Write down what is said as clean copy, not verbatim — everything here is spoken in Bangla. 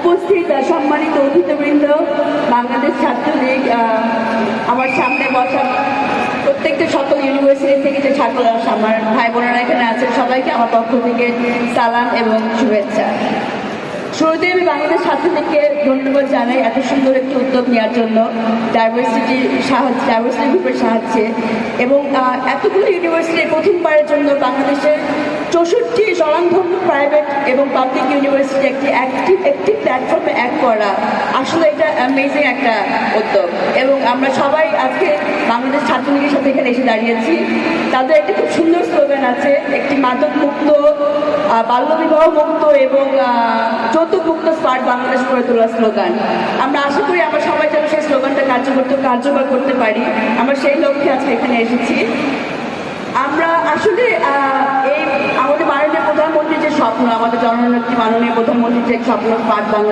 উপস্থিত সম্মানিত অতিথিবৃন্দ, বাংলাদেশ ছাত্রলীগ, আমার সামনে বসা প্রত্যেকটা সকল ইউনিভার্সিটি থেকে যে ছাত্র আমার ভাই বোনেরা এখানে আছেন, সবাইকে আমার পক্ষ থেকে সালাম এবং শুভেচ্ছা। শুরুতে আমি বাংলাদেশ ছাত্রলীগকে ধন্যবাদ জানাই এত সুন্দর একটি উদ্যোগ নেওয়ার জন্য, ডাইভার্সিটি গ্রুপের সাহায্যে, এবং এতগুলো ইউনিভার্সিটি প্রথমবারের জন্য বাংলাদেশের 64 স্বনামধন্য প্রাইভেট এবং পাবলিক ইউনিভার্সিটি একটি প্ল্যাটফর্মে এক করা, আসলে এটা অ্যামেজিং একটা উদ্যোগ। এবং আমরা সবাই আজকে বাংলাদেশ ছাত্রলীগের সাথে এখানে এসে দাঁড়িয়েছি। তাদের একটা খুব সুন্দর স্লোগান আছে, একটি মাদক মুক্ত, বাল্যবিবাহ মুক্ত এবং যৌতুক মুক্ত স্মার্ট বাংলাদেশ গড়ে তোলার স্লোগান। আমরা আশা করি আমরা সবাই যেন সেই স্লোগানটা কার্যকর করতে পারি। আমরা সেই লক্ষ্যে আজকে এখানে এসেছি। আমরা আসলে এই আমাদের মাননীয় প্রধানমন্ত্রীর যে স্বপ্ন, আমাদের জননেত্রী মাননীয় প্রধানমন্ত্রীর যে স্বপ্ন স্মার্ট বাংলাদেশ